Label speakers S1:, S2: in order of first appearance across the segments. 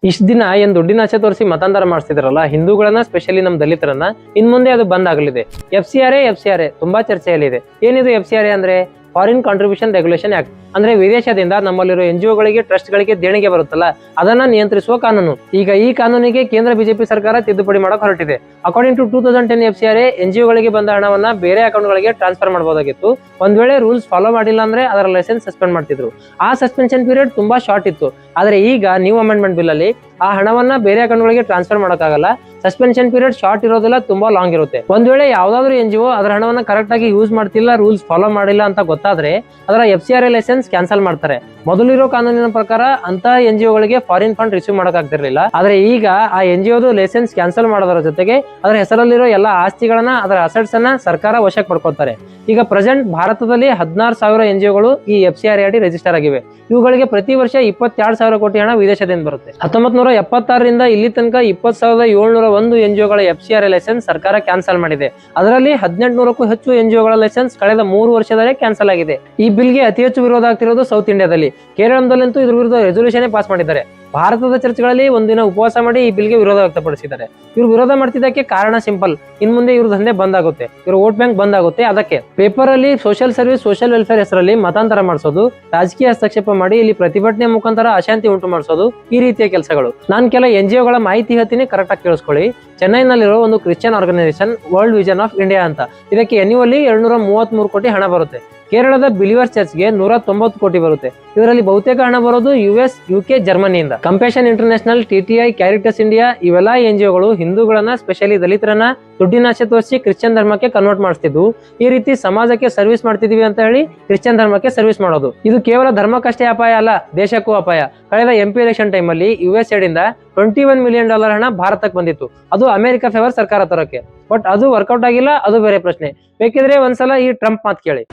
S1: ಇಷ್ಟ ದಿನ ಏನ್ ದುಡ್ಡಿನ ಆಸೆ ತೋರಿಸಿ ಮತಾಂತರ ಮಾಡಿಸ್ತಿದ್ರಲ್ಲ ಹಿಂದೂಗಳನ್ನ, ಸ್ಪೆಷಲಿ ನಮ್ ದಲಿತರನ್ನ, ಇನ್ ಮುಂದೆ ಅದು ಬಂದ್ ಆಗಲಿದೆ. ಎಫ್.ಸಿ.ಆರ್.ಎ ತುಂಬಾ ಚರ್ಚೆಯಲ್ಲಿದೆ. ಏನಿದು ಎಫ್.ಸಿ.ಆರ್.ಎ ಅಂದ್ರೆ ಫಾರಿನ್ ಕಾಂಟ್ರಿಬ್ಯೂಷನ್ ರೆಗ್ಯುಲೇಷನ್ ಆಕ್ಟ್. ಅಂದ್ರೆ ವಿದೇಶದಿಂದ ನಮ್ಮಲ್ಲಿರೋ NGO ಗಳಿಗೆ, ಟ್ರಸ್ಟ್ ಗಳಿಗೆ ದೇಣಿಗೆ ಬರುತ್ತಲ್ಲ, ಅದನ್ನ ನಿಯಂತ್ರಿಸುವ ಕಾನೂನು. ಈಗ ಈ ಕಾನೂನಿಗೆ ಕೇಂದ್ರ ಬಿಜೆಪಿ ಸರ್ಕಾರ ತಿದ್ದುಪಡಿ ಮಾಡಕ್ ಹೊರಟಿದೆ. ಅಕಾರ್ಡಿಂಗ್ ಟು 2010 ಎಫ್.ಸಿ.ಆರ್.ಎ NGO ಗಳಿಗೆ ಬಂದ ಹಣವನ್ನ ಬೇರೆ ಅಕೌಂಟ್ ಗಳಿಗೆ ಟ್ರಾನ್ಸ್ಫರ್ ಮಾಡಬಹುದಾಗಿತ್ತು. ಒಂದ್ ವೇಳೆ ರೂಲ್ಸ್ ಫಾಲೋ ಮಾಡಿಲ್ಲ ಅಂದ್ರೆ ಅದರ ಲೈಸೆನ್ಸ್ ಸಸ್ಪೆಂಡ್ ಮಾಡ್ತಿದ್ರು. ಆ ಸಸ್ಪೆನ್ಷನ್ ಪೀರಿಯಡ್ ತುಂಬಾ ಶಾರ್ಟ್ ಇತ್ತು. ಆದ್ರೆ ಈಗ ನ್ಯೂ ಅಮೆಂಡ್ಮೆಂಟ್ ಬಿಲ್ ಅಲ್ಲಿ ಆ ಹಣವನ್ನ ಬೇರೆ ಅಕೌಂಟ್ ಗಳಿಗೆ ಟ್ರಾನ್ಸ್ಫರ್ ಮಾಡೋಕ್ಕಾಗಲ್ಲ. ಸಸ್ಪೆನ್ಷನ್ ಪೀರಿಯಡ್ ಶಾರ್ಟ್ ಇರೋದಿಲ್ಲ, ತುಂಬಾ ಲಾಂಗ್ ಇರುತ್ತೆ. ಒಂದ್ ವೇಳೆ ಯಾವ್ದಾದ್ರು NGO ಅದರ ಹಣವನ್ನ ಕರೆಕ್ಟ್ ಆಗಿ ಯೂಸ್ ಮಾಡ್ತಿಲ್ಲ, ರೂಲ್ಸ್ ಫಾಲೋ ಮಾಡಿಲ್ಲ ಅಂತ ಗೊತ್ತಾದ್ರೆ ಅದರ ಎಫ್.ಸಿ.ಆರ್.ಎ ಲೈಸೆನ್ಸ್ ಕ್ಯಾನ್ಸಲ್ ಮಾಡ್ತಾರೆ. ಮೊದಲಿರೋ ಕಾನೂನಿನ ಪ್ರಕಾರ ಅಂತ NGO ಗಳಿಗೆ ಫಾರಿನ್ ಫಂಡ್ ರಿಸೀವ್ ಮಾಡಕ್ ಆಗ್ತಿರ್ಲಿಲ್ಲ. ಆದ್ರೆ ಈಗ ಆ NGO ಲೈಸೆನ್ಸ್ ಕ್ಯಾನ್ಸಲ್ ಮಾಡೋದ್ರ ಜೊತೆಗೆ ಅದರ ಹೆಸರಲ್ಲಿರೋ ಎಲ್ಲಾ ಆಸ್ತಿಗಳನ್ನ, ಅದರ ಅಸೆಟ್ಸ್ ಅನ್ನ ಸರ್ಕಾರ ವಶಕ್ಕೆ ಪಡ್ಕೊತಾರೆ. ಈಗ ಪ್ರೆಸೆಂಟ್ ಭಾರತದಲ್ಲಿ 16,000 NGOಗಳು ಈ ಎಫ್.ಸಿ.ಆರ್.ಎ ಅಡಿ ರಿಜಿಸ್ಟರ್ ಆಗಿವೆ. ಇವುಗಳಿಗೆ ಪ್ರತಿ ವರ್ಷ 22,000 ಕೋಟಿ ಹಣ ವಿದೇಶದಿಂದ ಬರುತ್ತೆ. 1976ರಿಂದ ಇಲ್ಲಿ ತನಕ 20,701 NGOಗಳ ಎಫ್.ಸಿ.ಆರ್.ಎ ಲೈಸೆನ್ಸ್ ಸರ್ಕಾರ ಕ್ಯಾನ್ಸಲ್ ಮಾಡಿದೆ. ಅದರಲ್ಲಿ 1800ಕ್ಕೂ ಹೆಚ್ಚು NGOಗಳ ಲೈಸೆನ್ಸ್ ಕಳೆದ 3 ವರ್ಷದಲ್ಲೇ ಕ್ಯಾನ್ಸಲ್ ಆಗಿದೆ. ಈ ಬಿಲ್ಗೆ ಅತಿ ಹೆಚ್ಚು ವಿರೋಧ ಆಗ್ತಿರೋದು ಸೌತ್ ಇಂಡಿಯಾದಲ್ಲಿ. ಕೇರಳದಲ್ಲಂತೂ ಇದ್ರ ವಿರುದ್ಧ ರೆಸೊಲ್ಯೂಷನ್ ಪಾಸ್ ಮಾಡಿದ್ದಾರೆ. ಭಾರತದ ಚರ್ಚ್ಗಳಲ್ಲಿ ಒಂದಿನ ಉಪವಾಸ ಮಾಡಿ ಈ ಬಿಲ್ಗೆ ವಿರೋಧ ವ್ಯಕ್ತಪಡಿಸಿದ್ದಾರೆ. ಇವರು ವಿರೋಧ ಮಾಡ್ತಿದ್ದಕ್ಕೆ ಕಾರಣ ಸಿಂಪಲ್, ಇನ್ ಮುಂದೆ ಇವ್ರ ದಂಧೆ ಬಂದ್ ಆಗುತ್ತೆ, ಇವ್ರ ವೋಟ್ ಬ್ಯಾಂಕ್ ಬಂದ್ ಆಗುತ್ತೆ. ಅದಕ್ಕೆ ಪೇಪರ್ ಅಲ್ಲಿ ಸೋಷಿಯಲ್ ಸರ್ವಿಸ್, ಸೋಷಿಯಲ್ ವೆಲ್ಫೇರ್ ಹೆಸರಲ್ಲಿ ಮತಾಂತರ ಮಾಡಿಸೋದು, ರಾಜಕೀಯ ಹಸ್ತಕ್ಷೇಪ ಮಾಡಿ ಇಲ್ಲಿ ಪ್ರತಿಭಟನೆ ಮುಖಾಂತರ ಅಶಾಂತಿ ಉಂಟು ಮಾಡಿಸೋದು, ಈ ರೀತಿಯ ಕೆಲಸಗಳು. ನಾನು ಕೆಲ NGOಗಳ ಮಾಹಿತಿ ಹೇಳ್ತೀನಿ, ಕರೆಕ್ಟ್ ಆಗಿ ಕೇಳಿಸ್ಕೊಳ್ಳಿ. ಚೆನ್ನೈನಲ್ಲಿರೋ ಒಂದು Christian organisation World Vision of India ಅಂತ, ಇದಕ್ಕೆ ಎನ್ಯುವಲಿ 233 ಕೋಟಿ ಹಣ ಬರುತ್ತೆ. ಕೇರಳದ ಬಿಲಿವರ್ಸ್ ಚರ್ಚ್ಗೆ 190 ಕೋಟಿ ಬರುತ್ತೆ. ಇದರಲ್ಲಿ ಬಹುತೇಕ ಹಣ ಬರೋದು US, UK, ಜರ್ಮನಿಯಿಂದ. Compassion international, TTI, Caritas India ಇವೆಲ್ಲ NGOಗಳು ಹಿಂದೂಗಳನ್ನ, ಸ್ಪೆಷಲಿ ದಲಿತರನ್ನ ದುಡ್ಡಿನ ಆಸೆ ತೋರಿಸಿ ಕ್ರಿಶ್ಚಿಯನ್ ಧರ್ಮಕ್ಕೆ ಕನ್ವರ್ಟ್ ಮಾಡಿಸ್ತಿದ್ವು. ಈ ರೀತಿ ಸಮಾಜಕ್ಕೆ ಸರ್ವಿಸ್ ಮಾಡ್ತಿದೀವಿ ಅಂತ ಹೇಳಿ ಕ್ರಿಶ್ಚಿಯನ್ ಧರ್ಮಕ್ಕೆ ಸರ್ವಿಸ್ ಮಾಡೋದು. ಇದು ಕೇವಲ ಧರ್ಮಕ್ಕಷ್ಟೇ ಅಪಾಯ ಅಲ್ಲ, ದೇಶಕ್ಕೂ ಅಪಾಯ. ಕಳೆದ MP ಎಲೆಕ್ಷನ್ ಟೈಮ್ ಅಲ್ಲಿ US ಇಂದ $21 ಮಿಲಿಯನ್ ಹಣ ಭಾರತಕ್ಕೆ ಬಂದಿತ್ತು. ಅದು ಅಮೆರಿಕ ಫೇವರ್ ಸರ್ಕಾರ ತರೋಕೆ. ಬಟ್ ಅದು ವರ್ಕೌಟ್ ಆಗಿಲ್ಲ, ಅದು ಬೇರೆ ಪ್ರಶ್ನೆ. ಬೇಕಿದ್ರೆ ಒಂದ್ಸಲ ಈ ಟ್ರಂಪ್ ಮಾತು ಕೇಳಿ.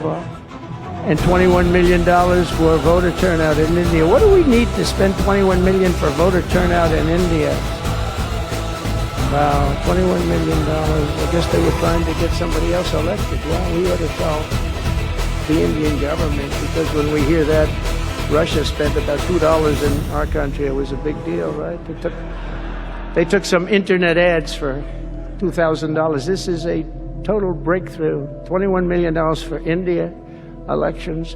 S2: And $21 million for voter turnout in India. What do we need to spend $21 million for voter turnout in India? Wow, $21 million. I guess they were trying to get somebody else elected. Well, we ought to tell the Indian government, because when we hear that Russia spent about $2 in our country, it was a big deal, right? They took some internet ads for $2,000. This is a total breakthrough. $21 million for India elections.